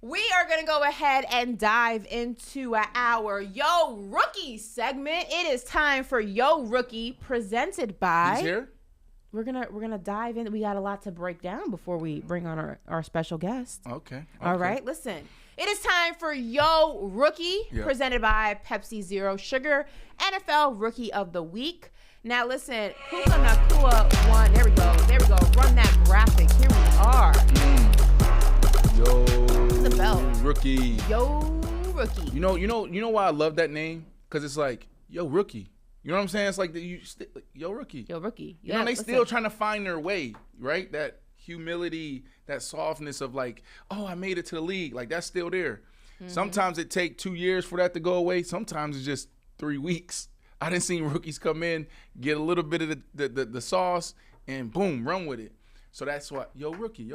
We are going to go ahead and dive into our Yo Rookie segment. It is time for Yo Rookie presented by... He's here? We're gonna dive in. We got a lot to break down before we bring on our special guest. Okay. All right, listen. It is time for Yo Rookie, presented by Pepsi Zero Sugar, NFL Rookie of the Week. Now listen, Puka Nacua won. There we go. Run that graphic. Here we are. Yo The belt. Rookie. Yo Rookie. You know why I love that name? Because it's like, yo Rookie. You know what I'm saying? It's like yo Rookie. Yo Rookie. You know, they still trying to find their way, right? That humility, that softness of like, oh, I made it to the league. Like, that's still there. Mm-hmm. Sometimes it take 2 years for that to go away. Sometimes it's just 3 weeks. I done seen rookies come in, get a little bit of the sauce, and boom, run with it. So that's what, yo Rookie.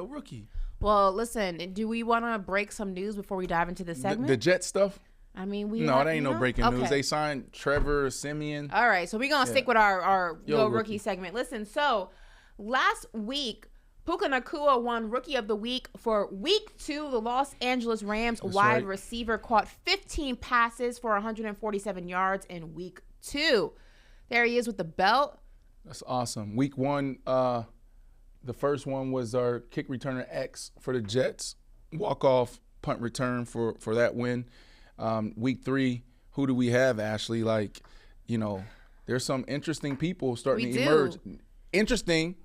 Well, listen, do we want to break some news before we dive into the segment? The Jet stuff? I mean, it ain't no breaking news. They signed Trevor Siemian. All right, so we're going to stick with our Yo Rookie segment. Listen, so last week, Puka Nacua won Rookie of the Week for Week 2. The Los Angeles Rams wide receiver caught 15 passes for 147 yards in Week 2. There he is with the belt. That's awesome. Week 1, the first one was our kick returner X for the Jets. Walk-off punt return for that win. Week 3, who do we have, Ashley? Like, there's some interesting people starting to emerge. Interesting,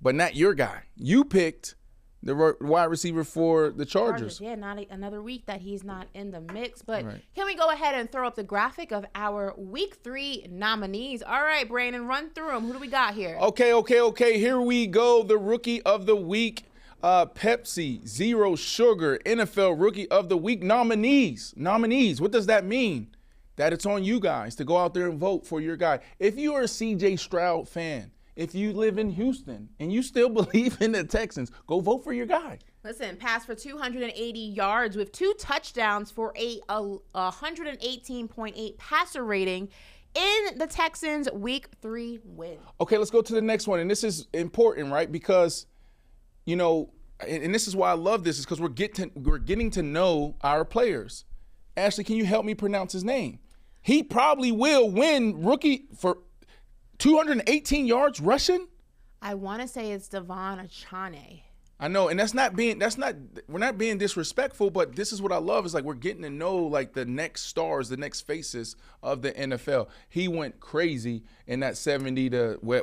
but not your guy. You picked the wide receiver for the Chargers. Yeah, not another week that he's not in the mix. But Can we go ahead and throw up the graphic of our Week 3 nominees? All right, Brandon, run through them. Who do we got here? Okay. Here we go. The Rookie of the Week. Pepsi Zero Sugar NFL Rookie of the Week nominees. What does that mean? That it's on you guys to go out there and vote for your guy. If you are a CJ Stroud fan, if you live in Houston and you still believe in the Texans, go vote for your guy. Listen, passed for 280 yards with 2 touchdowns for a 118.8 passer rating in the Texans Week 3 win. Okay, let's go to the next one. And this is important, right? Because and this is why I love this, is because we're getting to know our players. Ashley, can you help me pronounce his name? He probably will win rookie for 218 yards rushing. I want to say it's Devon Achane. I know, and we're not being disrespectful, but this is what I love, is like we're getting to know like the next stars, the next faces of the NFL. He went crazy in that 70 to 20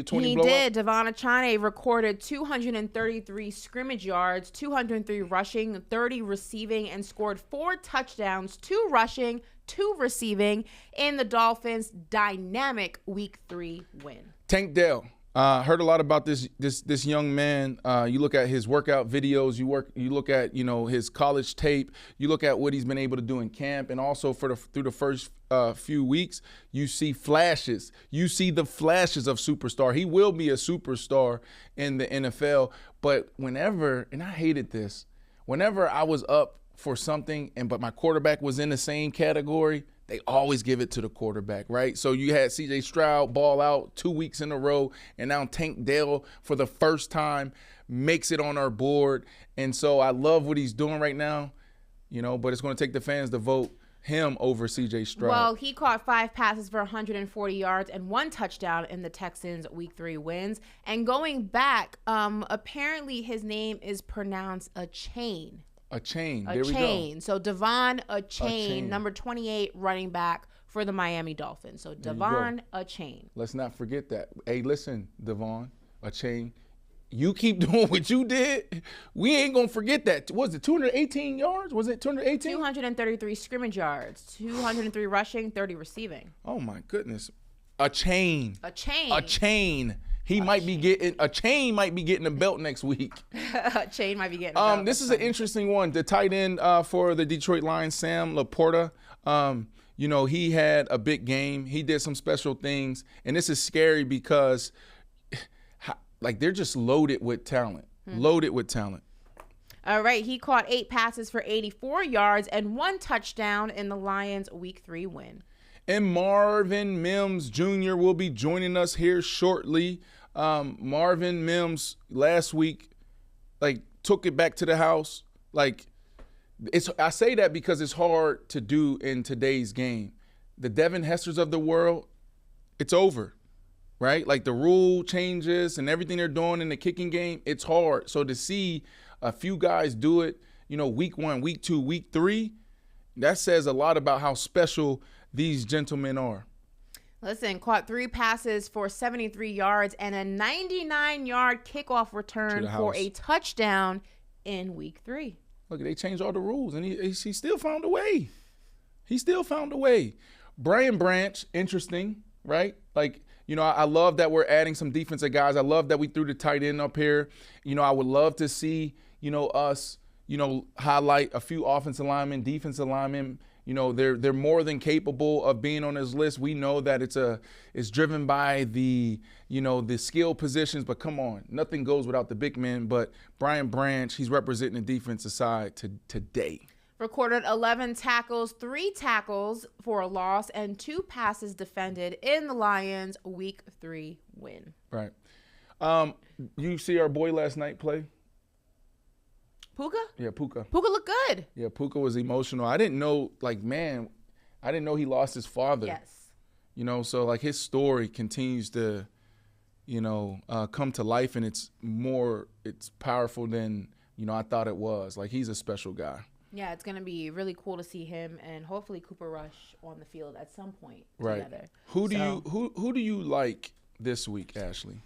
blowout? He did. Devon Achane recorded 233 scrimmage yards, 203 rushing, 30 receiving, and scored 4 touchdowns, 2 rushing, 2 receiving in the Dolphins' dynamic Week 3 win. Tank Dell. Heard a lot about this young man. You look at his workout videos. You look at his college tape. You look at what he's been able to do in camp, and also through the first few weeks, you see flashes. You see the flashes of superstar. He will be a superstar in the NFL. But whenever, and I hated this, whenever I was up for something but my quarterback was in the same category, they always give it to the quarterback, right? So you had C.J. Stroud ball out 2 weeks in a row, and now Tank Dell for the first time makes it on our board. And so I love what he's doing right now, but it's going to take the fans to vote him over C.J. Stroud. Well, he caught 5 passes for 140 yards and 1 touchdown in the Texans' Week 3 wins. And going back, apparently his name is pronounced Achane. Achane. There we go. So Devon Achane, number 28 running back for the Miami Dolphins. So Devon Achane. Let's not forget that. Hey, listen, Devon Achane, you keep doing what you did. We ain't going to forget that. Was it 218 yards? Was it 218? 233 scrimmage yards, 203 rushing, 30 receiving. Oh, my goodness. Achane. He might be getting Achane might be getting a belt next week. Achane might be getting a belt. This is an interesting one. The tight end for the Detroit Lions, Sam Laporta. He had a big game. He did some special things, and this is scary because they're just loaded with talent. All right, he caught 8 passes for 84 yards and 1 touchdown in the Lions' Week 3 win. And Marvin Mims Jr. will be joining us here shortly. Marvin Mims last week, took it back to the house. I say that because it's hard to do in today's game. The Devin Hesters of the world, it's over, right? Like the rule changes and everything they're doing in the kicking game, it's hard. So to see a few guys do it, week 1, week 2, week 3, that says a lot about how special these gentlemen are. Listen, caught 3 passes for 73 yards and a 99-yard kickoff return for a touchdown in week 3. Look, they changed all the rules, and he still found a way. He still found a way. Brian Branch, interesting, right? Like, I love that we're adding some defensive guys. I love that we threw the tight end up here. I would love to see, us, highlight a few offensive linemen, defensive linemen. They're more than capable of being on this list. We know that it's driven by the skill positions, but come on, nothing goes without the big men. But Brian Branch, he's representing the defensive side today. Recorded 11 tackles, 3 tackles for a loss, and 2 passes defended in the Lions' Week 3 win. Right. You see our boy last night play? Puka? Yeah, Puka. Puka looked good. Yeah, Puka was emotional. I didn't know, I didn't know he lost his father. Yes. So his story continues to, come to life, and it's powerful than, I thought it was. Like, he's a special guy. Yeah, it's going to be really cool to see him and hopefully Cooper Rush on the field at some point together. Who do you like this week, Ashley?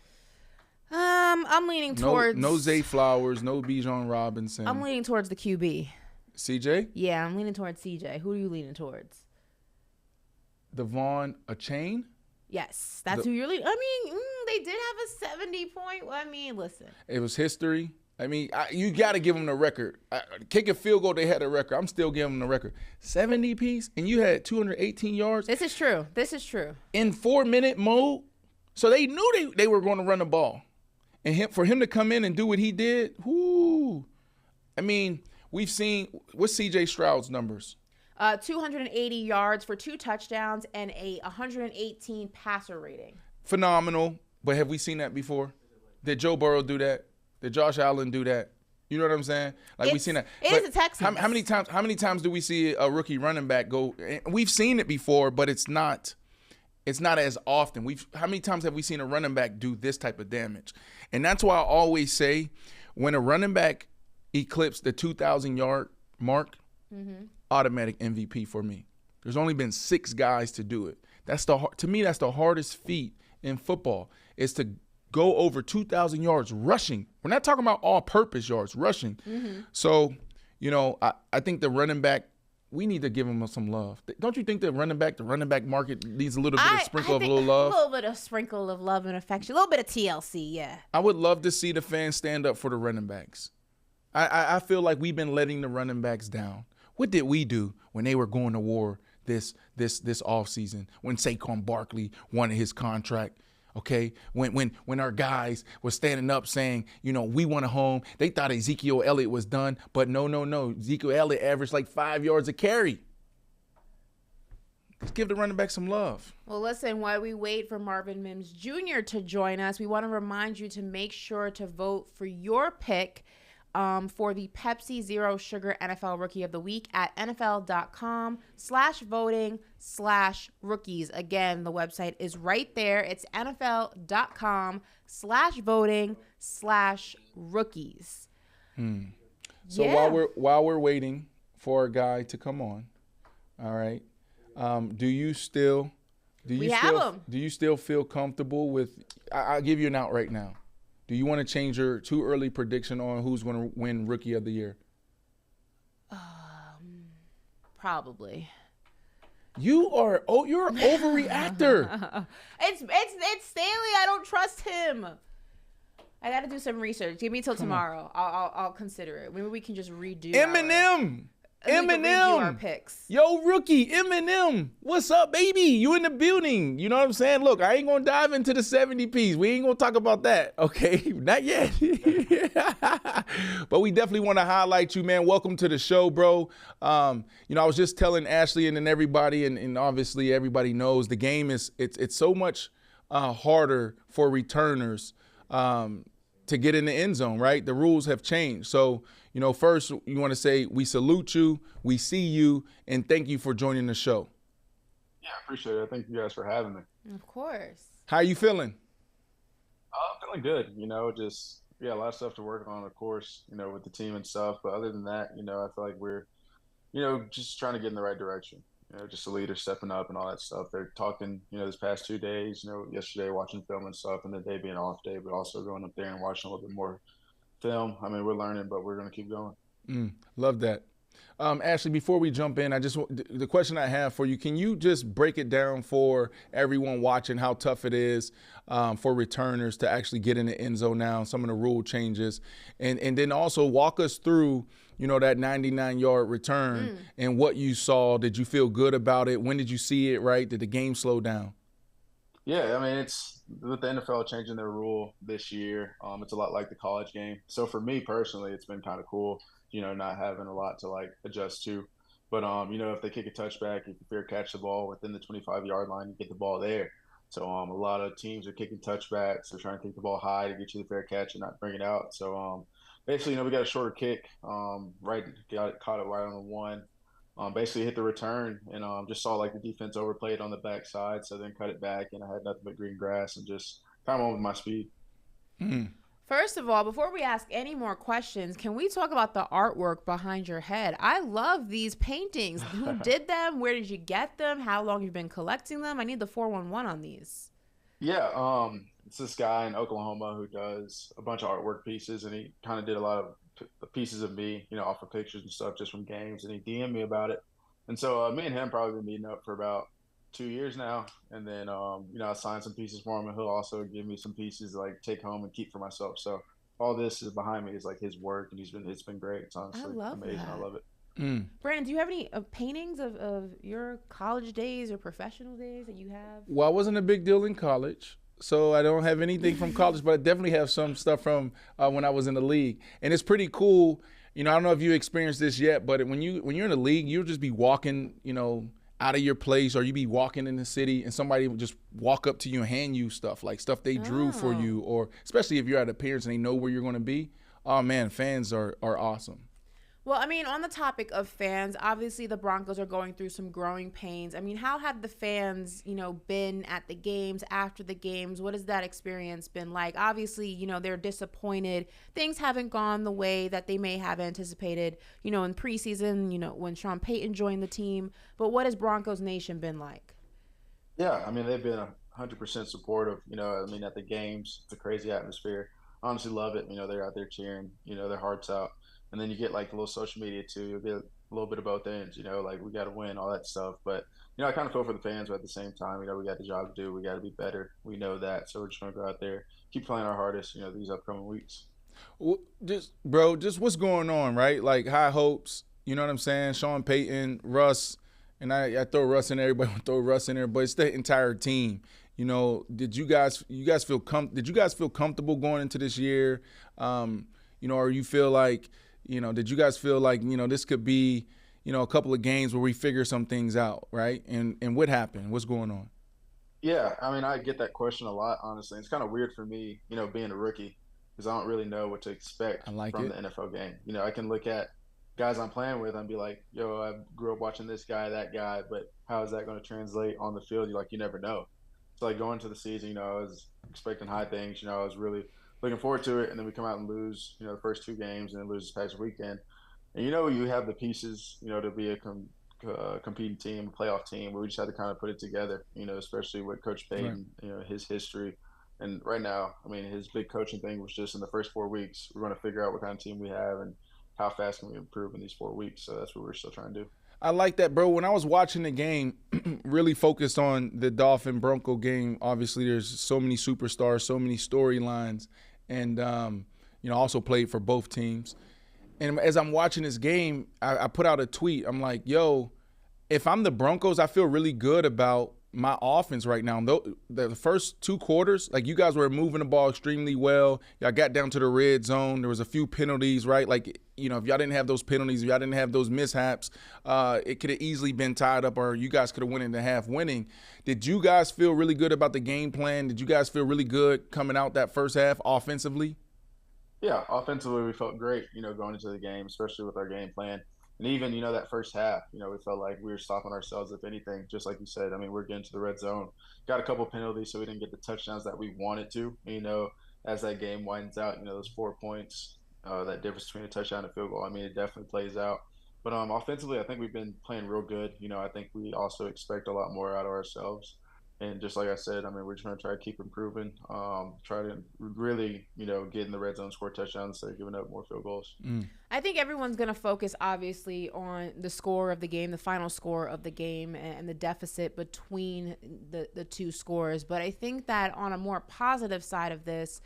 I'm leaning towards no Zay Flowers, no Bijan Robinson. I'm leaning towards the QB. CJ? Yeah, I'm leaning towards CJ. Who are you leaning towards? Devon Achane? Yes, that's who you're leaning. They did have a 70-point. Listen. It was history. You got to give them the record. Kick a field goal, they had a record. I'm still giving them the record. 70 piece, and you had 218 yards. This is true. In 4-minute mode. So they knew they were going to run the ball. And for him to come in and do what he did, we've seen, what's C.J. Stroud's numbers? 280 yards for 2 touchdowns and a 118 passer rating. Phenomenal. But have we seen that before? Did Joe Burrow do that? Did Josh Allen do that? You know what I'm saying? We've seen that. It is a Texans. How many times do we see a rookie running back go? We've seen it before, but it's not as often. How many times have we seen a running back do this type of damage? And that's why I always say, when a running back eclipsed the 2,000-yard mark, automatic MVP for me. There's only been 6 guys to do it. To me, that's the hardest feat in football, is to go over 2,000 yards rushing. We're not talking about all-purpose yards, rushing. So, I think the running back, we need to give him some love. Don't you think the running back market needs a little bit of sprinkle of love? A little bit of sprinkle of love and affection. A little bit of TLC, yeah. I would love to see the fans stand up for the running backs. I feel like we've been letting the running backs down. What did we do when they were going to war this offseason, when Saquon Barkley wanted his contract? Okay, when our guys were standing up saying, we want a home, they thought Ezekiel Elliott was done, but no. Ezekiel Elliott averaged like 5 yards a carry. Let's give the running back some love. Well, listen, while we wait for Marvin Mims Jr. to join us, we want to remind you to make sure to vote for your pick for the Pepsi Zero Sugar NFL Rookie of the Week at NFL.com/voting/rookies. Again, the website is right there. It's NFL.com/voting/rookies. So while we're waiting for a guy to come on, all right, do you still feel comfortable with? I'll give you an out right now. Do you want to change your too early prediction on who's going to win Rookie of the Year? Probably. You're an overreactor. It's Stanley. I don't trust him. I got to do some research. Give me till tomorrow. I'll consider it. Maybe we can just redo Eminem. our picks. Yo, Rookie, Eminem. What's up, baby? You in the building. You know what I'm saying? Look, I ain't going to dive into the 70 piece. We ain't going to talk about that, okay? Not yet. But we definitely want to highlight you, man. Welcome to the show, bro. I was just telling Ashley and then everybody, and obviously everybody knows the game it's so much harder for returners to get in the end zone, right? The rules have changed. So, First, you want to say we salute you, we see you, and thank you for joining the show. Yeah, I appreciate it. Thank you guys for having me. Of course. How are you feeling? Feeling good. Just a lot of stuff to work on, of course, with the team and stuff. But other than that, I feel like we're, just trying to get in the right direction. Just the leaders stepping up and all that stuff. They're talking, this past 2 days, yesterday watching film and stuff, and the day being off day, but also going up there and watching a little bit more film. I mean, we're learning, but we're going to keep going. Love that. Ashley, before we jump in, the question I have for you, can you just break it down for everyone watching how tough it is for returners to actually get in the end zone now, some of the rule changes, and then also walk us through, that 99-yard return and what you saw. Did you feel good about it? When did you see it, right? Did the game slow down? Yeah, I mean, it's with the NFL changing their rule this year. It's a lot like the college game. So for me personally, it's been kind of cool, not having a lot to adjust to. But, if they kick a touchback, if you fair catch the ball within the 25-yard line, you get the ball there. So a lot of teams are kicking touchbacks. They're trying to kick the ball high to get you the fair catch and not bring it out. So basically, we got a shorter kick, caught it right on the one. Basically hit the return and just saw the defense overplayed on the backside, so then cut it back, and I had nothing but green grass and just kind of went with my speed. First of all, before we ask any more questions, can we talk about the artwork behind your head? I love these paintings. Who did them? Where did you get them? How long have you been collecting them? I need the 411 on these. Yeah, it's this guy in Oklahoma who does a bunch of artwork pieces, and he kind of did a lot of pieces of me, off of pictures and stuff just from games, and he DM'd me about it. And so me and him probably been meeting up for about 2 years now. And then, I signed some pieces for him, and he'll also give me some pieces to take home and keep for myself. So all this is behind me is his work, and it's been great. It's honestly amazing. That. I love it. Brandon, do you have any paintings of your college days or professional days that you have? Well, I wasn't a big deal in college, so I don't have anything from college, but I definitely have some stuff from when I was in the league. And it's pretty cool. I don't know if you experienced this yet, but when you're in the league, you'll just be walking, out of your place, or you be walking in the city and somebody will just walk up to you and hand you stuff, stuff they drew for you, or especially if you're at appearance and they know where you're going to be. Oh, man, fans are awesome. Well, I mean, on the topic of fans, obviously the Broncos are going through some growing pains. I mean, how have the fans, been at the games, after the games? What has that experience been like? Obviously, they're disappointed. Things haven't gone the way that they may have anticipated, in preseason, when Sean Payton joined the team. But what has Broncos Nation been like? Yeah, I mean, they've been 100% supportive, at the games. It's a crazy atmosphere. I honestly love it. They're out there cheering, their hearts out. And then you get a little social media too. You'll get a little bit of both ends, we got to win, all that stuff. But, I kind of feel for the fans, but at the same time, we got the job to do. We got to be better. We know that. So we're just going to go out there, keep playing our hardest, these upcoming weeks. Well, just what's going on, right? High hopes, you know what I'm saying? Sean Payton, Russ, and I throw Russ in there. Everybody want to throw Russ in there, but it's the entire team. Did you guys feel comfortable going into this year? Or you feel like, did you guys feel like, this could be, a couple of games where we figure some things out, right? And what happened? What's going on? Yeah, I mean, I get that question a lot, honestly. It's kind of weird for me, being a rookie, because I don't really know what to expect from the NFL game. I can look at guys I'm playing with and be like, yo, I grew up watching this guy, that guy, but how is that going to translate on the field? You never know. So, going into the season, I was expecting high things. I was really looking forward to it, and then we come out and lose, the first 2 games, and then lose this past weekend. And you have the pieces, to be a competing team, a playoff team. But we just had to kind of put it together, especially with Coach Payton, his history. And right now, I mean, his big coaching thing was just in the first 4 weeks, we're going to figure out what kind of team we have and how fast can we improve in these 4 weeks. So that's what we're still trying to do. I like that, bro. When I was watching the game, really focused on the Dolphin-Bronco game, obviously there's so many superstars, so many storylines. And, also played for both teams. And as I'm watching this game, I put out a tweet. I'm like, yo, if I'm the Broncos, I feel really good about my offense right now. The first 2 quarters, you guys were moving the ball extremely well. Y'all got down to the red zone. There was a few penalties, right? If y'all didn't have those penalties, if y'all didn't have those mishaps, it could have easily been tied up, or you guys could have went into half winning. Did you guys feel really good about the game plan? Did you guys feel really good coming out that first half offensively? Yeah, offensively we felt great, going into the game, especially with our game plan. And even, that first half, we felt like we were stopping ourselves, if anything, just like you said. I mean, we're getting to the red zone. Got a couple penalties, so we didn't get the touchdowns that we wanted to. As that game winds out, those 4 points, that difference between a touchdown and a field goal, I mean, it definitely plays out. But offensively, I think we've been playing real good. I think we also expect a lot more out of ourselves. And just like I said, I mean, we're trying to keep improving, try to really, get in the red zone, score touchdowns instead of giving up more field goals. I think everyone's going to focus, obviously, on the score of the game, the final score of the game, and the deficit between the two scores. But I think that on a more positive side of this,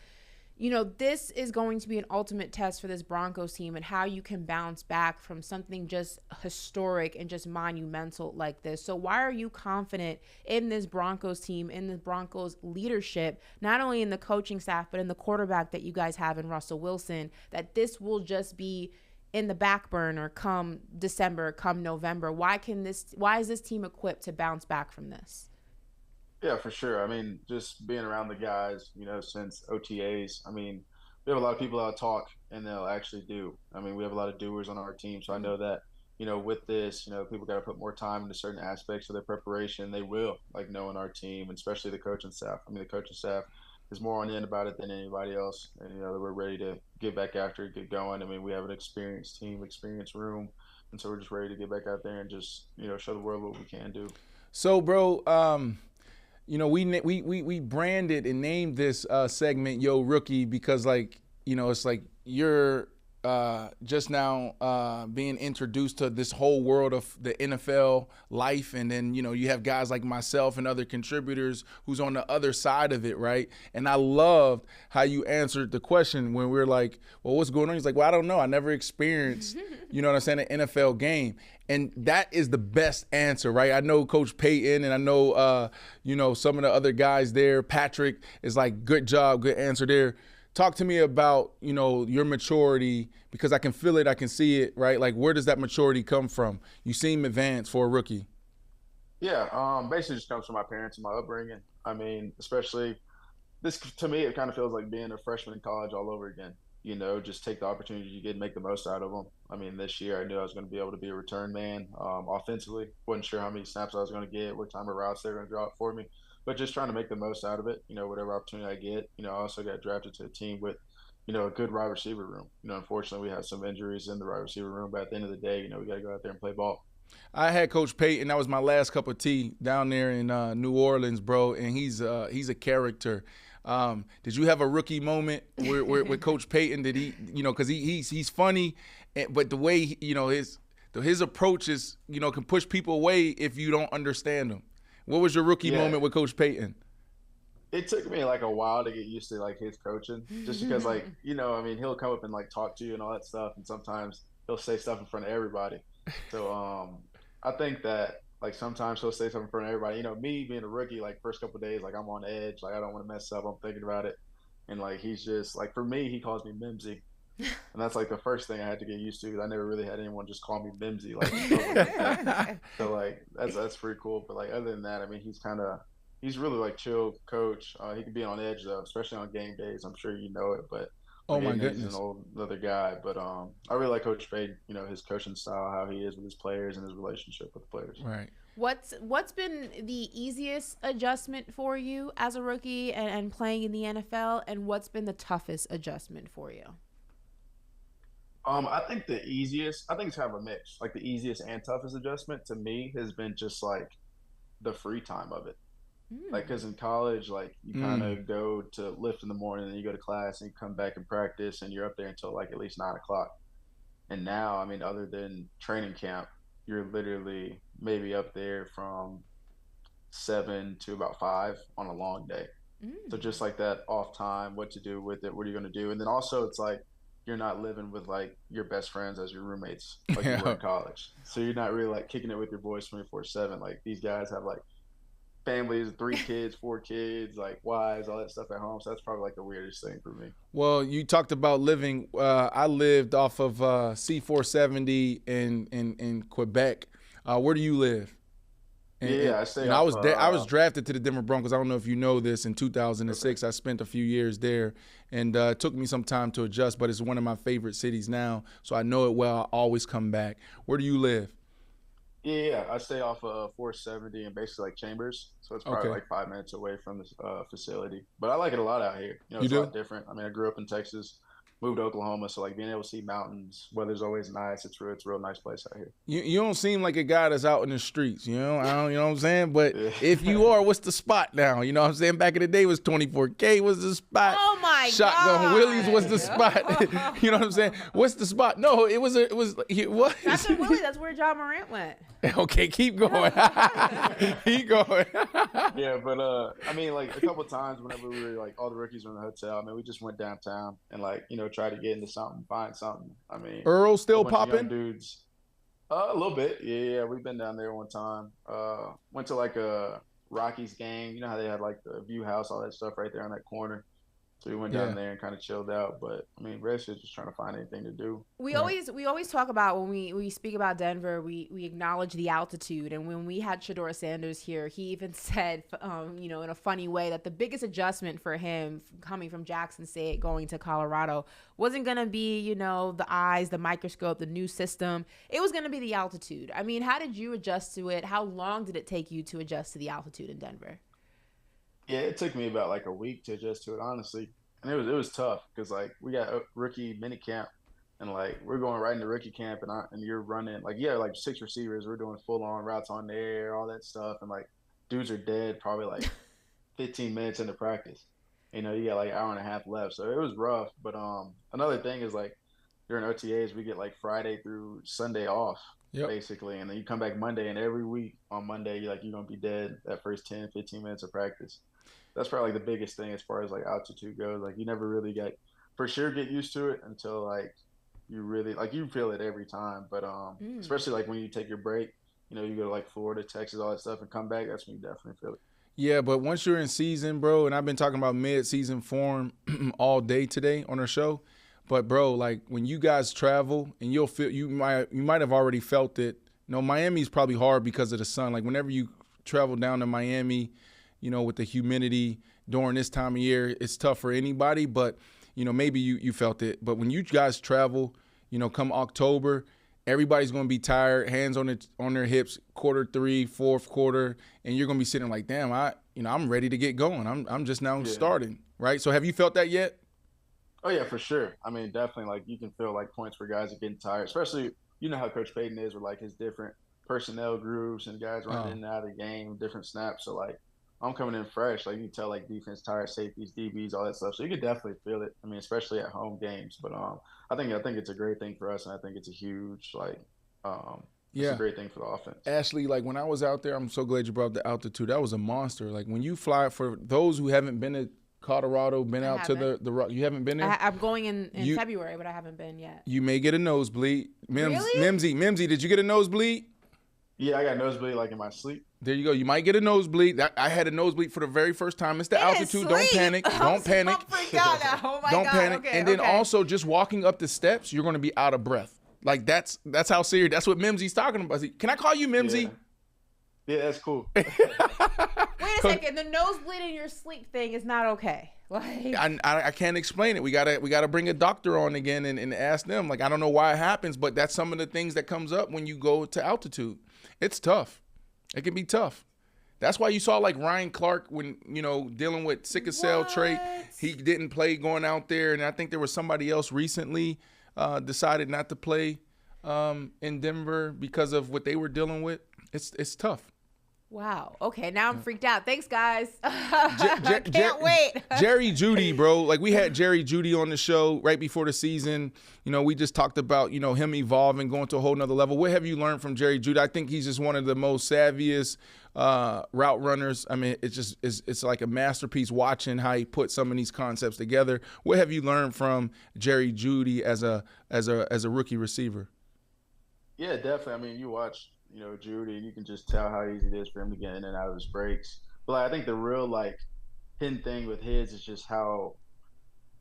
this is going to be an ultimate test for this Broncos team and how you can bounce back from something just historic and just monumental like this. So why are you confident in this Broncos team, in the Broncos leadership, not only in the coaching staff, but in the quarterback that you guys have in Russell Wilson, that this will just be in the back burner come December, come November? Why is this team equipped to bounce back from this? Yeah, for sure. I mean, just being around the guys, since OTAs, I mean, we have a lot of people that talk and they'll actually do. I mean, we have a lot of doers on our team. So I know that, with this, people got to put more time into certain aspects of their preparation. They will, like knowing our team, and especially the coaching staff. I mean, the coaching staff is more on end about it than anybody else. And, we're ready to get back after it, get going. I mean, we have an experienced team, experienced room. And so we're just ready to get back out there and just, show the world what we can do. So, bro, we branded and named this segment "Yo Rookie" because, it's like you're just now being introduced to this whole world of the NFL life, and then you have guys like myself and other contributors who's on the other side of it, right? And I loved how you answered the question when we were like, "Well, what's going on?" He's like, "Well, I don't know. I never experienced, an NFL game." And that is the best answer, right? I know Coach Payton, and I know, some of the other guys there. Patrick is like, good job, good answer there. Talk to me about, your maturity, because I can feel it, I can see it, right? Like, where does that maturity come from? You seem advanced for a rookie. Yeah, basically just comes from my parents and my upbringing. I mean, especially this, to me, it kind of feels like being a freshman in college all over again. Just take the opportunity you get and make the most out of them. I mean, this year I knew I was going to be able to be a return man offensively. Wasn't sure how many snaps I was going to get, what time of routes they were going to draw up for me, but just trying to make the most out of it. Whatever opportunity I get. I also got drafted to a team with, a good wide receiver room. Unfortunately, we had some injuries in the wide receiver room, but at the end of the day, we got to go out there and play ball. I had Coach Payton. That was my last cup of tea down there in New Orleans, bro, and he's a character. Did you have a rookie moment with Coach Payton? Did he, because he's funny, but the way his approach is, can push people away if you don't understand him. What was your rookie moment with Coach Payton? It took me like a while to get used to like his coaching, just because I mean, he'll come up and like talk to you and all that stuff, and sometimes he'll say stuff in front of everybody. So I think that like sometimes he'll say something in front of everybody. Me being a rookie, like first couple of days, like I'm on edge, like I don't want to mess up. I'm thinking about it, and like he's just like, for me, he calls me Mimsy, and that's like the first thing I had to get used to, because I never really had anyone just call me Mimsy. Like, so like that's pretty cool. But like other than that, I mean, he's really like chill coach. He can be on edge though, especially on game days. I'm sure you know it, but. Oh my goodness, he's an old other guy, but I really like Coach Payton. His coaching style, how he is with his players, and his relationship with the players. Right. What's been the easiest adjustment for you as a rookie and playing in the NFL, and what's been the toughest adjustment for you? I think it's kind of a mix. Like the easiest and toughest adjustment to me has been just like the free time of it. Like, because in college, like, you kind of go to lift in the morning, and you go to class, and you come back and practice, and you're up there until, like, at least 9 o'clock. And now, I mean, other than training camp, you're literally maybe up there from 7 to about 5 on a long day. So just like that off time, what to do with it, what are you going to do? And then also it's like you're not living with, like, your best friends as your roommates like you were in college. So you're not really, like, kicking it with your boys 24/7. Like, these guys have, like, families, 3 kids, 4 kids, like wives, all that stuff at home. So that's probably like the weirdest thing for me. Well, you talked about living. I lived off of C470 in Quebec. Where do you live I stay off. I was drafted to the Denver Broncos. I don't know if you know this. In 2006, I spent a few years there, and it took me some time to adjust. But it's one of my favorite cities now, so I know it well. I always come back. Where do you live? Yeah, I stay off of 470 and basically like Chambers, so it's probably like 5 minutes away from the facility. But I like it a lot out here. You know, it's a lot different. I mean, I grew up in Texas, moved to Oklahoma, so like being able to see mountains, weather's always nice. It's a real nice place out here. You don't seem like a guy that's out in the streets, you know. You know what I'm saying? But if you are, what's the spot now? You know what I'm saying? Back in the day, it was 24K was the spot. Oh my Shotgun Willie's was the spot. You know what I'm saying? What's the spot? No, it was what? Shotgun Willie's. That's where John Morant went. Okay, keep going. Keep going. Yeah, but I mean, like a couple of times whenever we were like all the rookies were in the hotel, I mean, we just went downtown and like try to get into something, find something. I mean, Earl still popping? Dudes, a little bit. Yeah, we've been down there one time. Went to like a Rockies game. You know how they had like the view house, all that stuff right there on that corner. So we went down there and kind of chilled out. But I mean, basically just trying to find anything to do. We always talk about when we speak about Denver, we acknowledge the altitude. And when we had Shedeur Sanders here, he even said, in a funny way, that the biggest adjustment for him coming from Jackson State going to Colorado wasn't going to be, the eyes, the microscope, the new system. It was going to be the altitude. I mean, how did you adjust to it? How long did it take you to adjust to the altitude in Denver? Yeah, it took me about like a week to adjust to it, honestly. And it was tough because like we got a rookie mini camp and like we're going right into rookie camp and you're running like like 6 receivers. We're doing full on routes on the air, all that stuff, and like dudes are dead probably like 15 minutes into practice. You got like an hour and a half left, so it was rough. But another thing is like during OTAs we get like Friday through Sunday off. Yep. Basically, and then you come back Monday, and every week on Monday you're gonna be dead that first 10-15 minutes of practice. That's probably like the biggest thing as far as like altitude goes. Like you never really get used to it until like you really like you feel it every time. But especially like when you take your break, you go to like Florida, Texas, all that stuff, and come back, that's when you definitely feel it. Yeah, but once you're in season, bro, and I've been talking about mid-season form all day today on our show. But bro, like when you guys travel and you'll feel you might have already felt it. Miami's probably hard because of the sun. Like whenever you travel down to Miami, with the humidity during this time of year, it's tough for anybody. But maybe you felt it. But when you guys travel, come October, everybody's gonna be tired, hands on their hips, quarter 3, fourth quarter, and you're gonna be sitting like, damn, I'm ready to get going. I'm just now starting, right? So have you felt that yet? Oh, yeah, for sure. I mean, definitely, like, you can feel, like, points where guys are getting tired, especially, how Coach Payton is with, like, his different personnel groups and guys running in and out of the game, different snaps. So, like, I'm coming in fresh. Like, you can tell, like, defense tired, safeties, DBs, all that stuff. So you can definitely feel it. I mean, especially at home games. But I think it's a great thing for us, and I think it's a huge, like, it's a great thing for the offense. Ashley, like, when I was out there, I'm so glad you brought up the altitude. That was a monster. Like, when you fly, for those who haven't been to Colorado, been out to the rock. You haven't been there? I'm going in February, but I haven't been yet. You may get a nosebleed. Really? Mimsy, did you get a nosebleed? Yeah, I got a nosebleed like in my sleep. There you go. You might get a nosebleed. I had a nosebleed for the very first time. It's the altitude. Don't panic. Don't panic. I'm freaked out now. Oh my God. Don't panic. Okay, and then also just walking up the steps, you're going to be out of breath. Like that's how serious. That's what Mimsy's talking about. Can I call you Mimsy? Yeah, that's cool. Wait a second. The nosebleed in your sleep thing is not okay. Like I can't explain it. We gotta bring a doctor on again and ask them. Like I don't know why it happens, but that's some of the things that comes up when you go to altitude. It's tough. It can be tough. That's why you saw like Ryan Clark when dealing with sickle cell trait. He didn't play going out there, and I think there was somebody else recently decided not to play in Denver because of what they were dealing with. It's tough. Wow. Okay, now I'm freaked out. Thanks, guys. Can't wait. Jerry Jeudy, bro. Like, we had Jerry Jeudy on the show right before the season. We just talked about, him evolving, going to a whole nother level. What have you learned from Jerry Jeudy? I think he's just one of the most savviest route runners. I mean, it's like a masterpiece watching how he put some of these concepts together. What have you learned from Jerry Jeudy as a rookie receiver? Yeah, definitely. I mean, you watch Jeudy, you can just tell how easy it is for him to get in and out of his breaks. But I think the real hidden thing with his is just how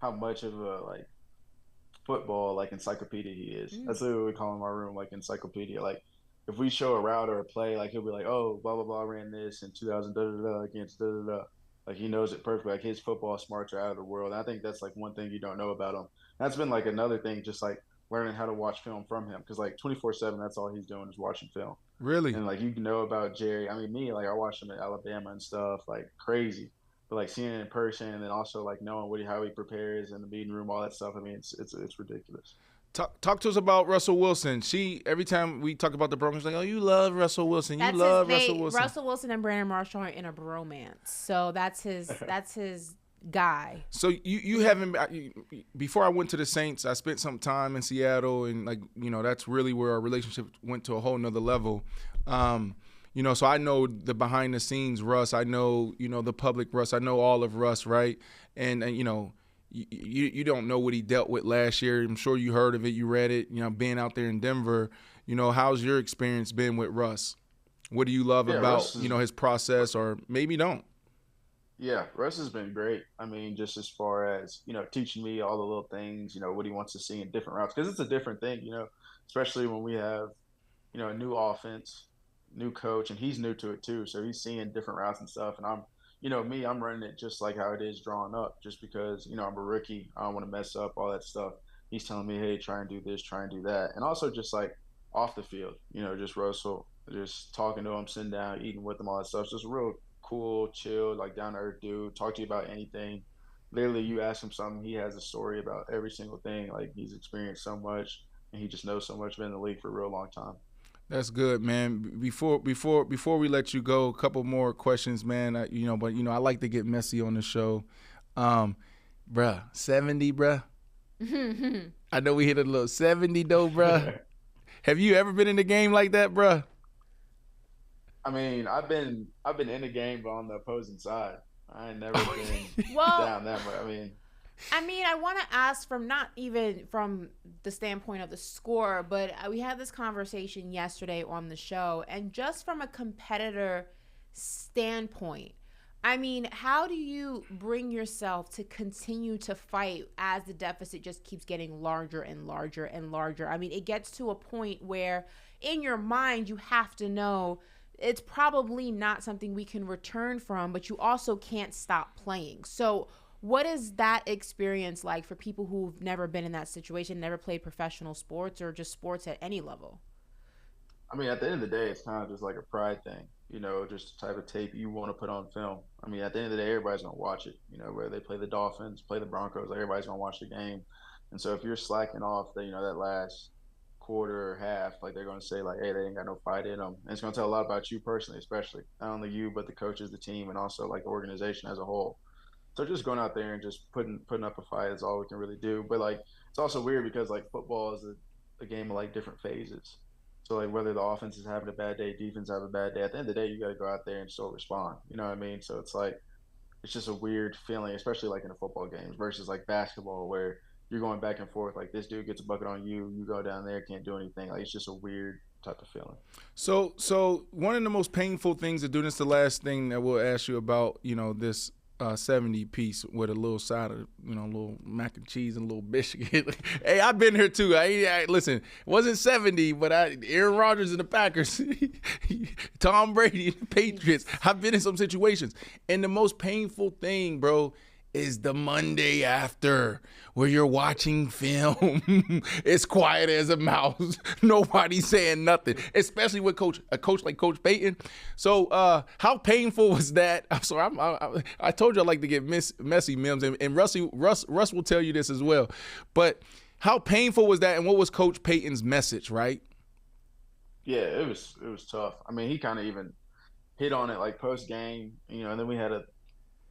much of a football encyclopedia he is. That's what we call him in our room, encyclopedia. if we show a route or a play, like he'll be like, oh, blah blah blah, ran this in 2000 against da da da. Like he knows it perfectly. Like his football smarts are out of the world. And I think that's like one thing you don't know about him. That's been like another thing, just like learning how to watch film from him, because like 24/7, that's all he's doing is watching film. Really? And like you know about Jerry. I mean, me, like I watched him at Alabama and stuff, like crazy. But like seeing it in person, and then also like knowing how he prepares in the meeting room, all that stuff. I mean, it's ridiculous. Talk to us about Russell Wilson. Every time we talk about the Broncos, like, oh, you love Russell Wilson. You love Russell Wilson. Russell Wilson and Brandon Marshall are in a bromance, so that's his guy. So you haven't before I went to the Saints, I spent some time in Seattle, and like that's really where our relationship went to a whole nother level. So I know the behind the scenes Russ. I know the public Russ. I know all of Russ, right? And You don't know what he dealt with last year. I'm sure you heard of it. You read it. Being out there in Denver, how's your experience been with Russ? What do you love about his process, or maybe don't? Yeah, Russ has been great. I mean, just as far as teaching me all the little things, what he wants to see in different routes, because it's a different thing, especially when we have a new offense, new coach, and he's new to it too. So he's seeing different routes and stuff, and I'm running it just like how it is drawn up, just because, I'm a rookie. I don't want to mess up all that stuff. He's telling me, hey, try and do this, try and do that. And also just like off the field, just Russell, just talking to him, sitting down, eating with him, all that stuff. Just a real cool, chill, like down to earth dude, talk to you about anything. Literally, you ask him something, he has a story about every single thing. Like he's experienced so much, and he just knows so much, been in the league for a real long time. That's good, man. Before we let you go, a couple more questions, man. I like to get messy on the show. Bruh, 70, bruh. I know we hit a little 70 though, bruh. Have you ever been in a game like that, bruh? I mean, I've been in the game, but on the opposing side. I ain't never been down that much. I want to ask from not even from the standpoint of the score, but we had this conversation yesterday on the show, and just from a competitor standpoint, how do you bring yourself to continue to fight as the deficit just keeps getting larger and larger and larger? It gets to a point where in your mind you have to know it's probably not something we can return from, but you also can't stop playing. So what is that experience like for people who've never been in that situation, never played professional sports or just sports at any level? At the end of the day, it's kind of just like a pride thing, just the type of tape you want to put on film. At the end of the day, everybody's going to watch it, whether they play the Dolphins, play the Broncos, everybody's going to watch the game. And so if you're slacking off, that last quarter or half, like they're going to say like, hey, they ain't got no fight in them. And it's going to tell a lot about you personally, especially not only you, but the coaches, the team, and also like the organization as a whole. So just going out there and just putting up a fight is all we can really do. But like, it's also weird because like football is a game of like different phases. So like whether the offense is having a bad day, defense have a bad day, at the end of the day, you got to go out there and still respond. You know what I mean? So it's like, it's just a weird feeling, especially like in the football games versus like basketball where you're going back and forth. Like this dude gets a bucket on you, you go down there, can't do anything. Like it's just a weird type of feeling. So one of the most painful things to do, this is the last thing that we'll ask you about, this 70 piece with a little side of, a little mac and cheese and a little biscuit. Hey, I've been here too. Listen, it wasn't 70, but Aaron Rodgers and the Packers, Tom Brady and the Patriots. I've been in some situations. And the most painful thing, bro, is the Monday after where you're watching film. It's quiet as a mouse. Nobody's saying nothing, especially with a coach like Coach Payton. So how painful was that? I'm sorry, I told you I like to get messy, Mims, and Russ will tell you this as well. But how painful was that, and what was Coach Payton's message, right? Yeah, it was tough. He kind of even hit on it like post game, and then we had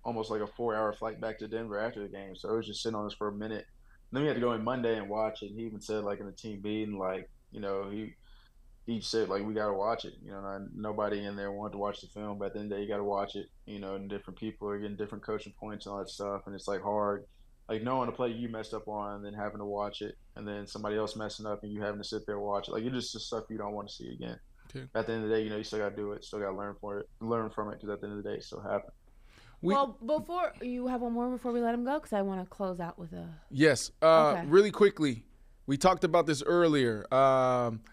almost like a 4-hour flight back to Denver after the game. So it was just sitting on us for a minute. And then we had to go in Monday and watch it. And he even said like in the team meeting, like, he said like, we got to watch it. Nobody in there wanted to watch the film, but at the end of the day, you got to watch it, and different people are getting different coaching points and all that stuff. And it's like hard, like knowing a play you messed up on and then having to watch it and then somebody else messing up and you having to sit there and watch it. Like it's just stuff you don't want to see again. Okay. At the end of the day, you still got to do it. Still got to learn from it because at the end of the day, it still happened. Well, before you have one more before we let him go, because I want to close out with a. Yes. Okay. Really quickly, We talked about this earlier.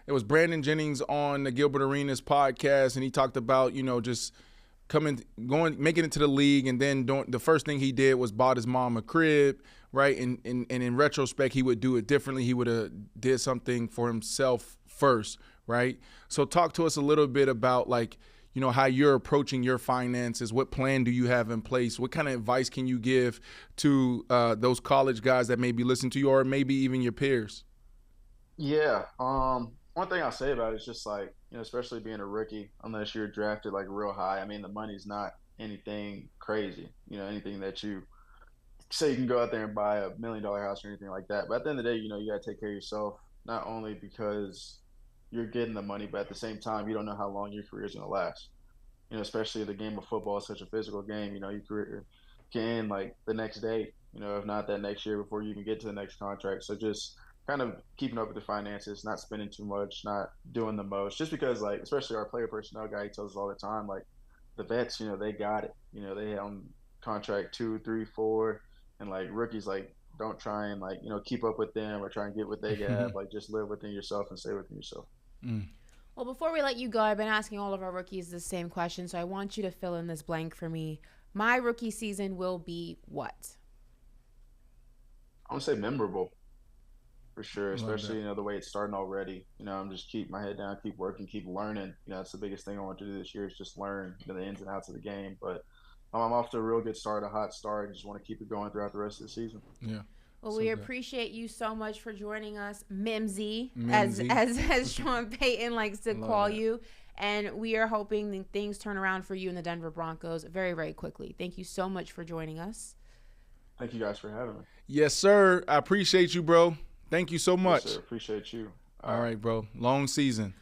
It was Brandon Jennings on the Gilbert Arenas podcast, and he talked about, just making it to the league, and then the first thing he did was bought his mom a crib, right? And in retrospect, he would do it differently. He would have did something for himself first, right? So talk to us a little bit about, how you're approaching your finances. What plan do you have in place? What kind of advice can you give to those college guys that may be listening to you, or maybe even your peers? Yeah. One thing I'll say about it is just especially being a rookie, unless you're drafted real high. I mean, the money's not anything crazy, anything that you say you can go out there and buy $1 million house or anything like that. But at the end of the day, you got to take care of yourself, not only because you're getting the money, but at the same time, you don't know how long your career is going to last. Especially the game of football is such a physical game. Your career can end the next day, if not that next year before you even get to the next contract. So just kind of keeping up with the finances, not spending too much, not doing the most. Just because, especially our player personnel guy, he tells us all the time, the vets, they got it. They on contract 2, 3, 4, and rookies, don't try and keep up with them or try and get what they have. Just live within yourself and stay within yourself. Well, before we let you go, I've been asking all of our rookies the same question, so I want you to fill in this blank for me. My rookie season will be what? I want to say memorable, for sure, especially, the way it's starting already. I'm just keep my head down, keep working, keep learning. That's the biggest thing I want to do this year is just learn the ins and outs of the game. But I'm off to a real good start, a hot start. I just want to keep it going throughout the rest of the season. Yeah. Well, we appreciate you so much for joining us, Mimsy, as Sean Payton likes to call you. And we are hoping that things turn around for you in the Denver Broncos very, very quickly. Thank you so much for joining us. Thank you guys for having me. Yes, sir. I appreciate you, bro. Thank you so much. Yes, sir. Appreciate you. All right, bro. Long season.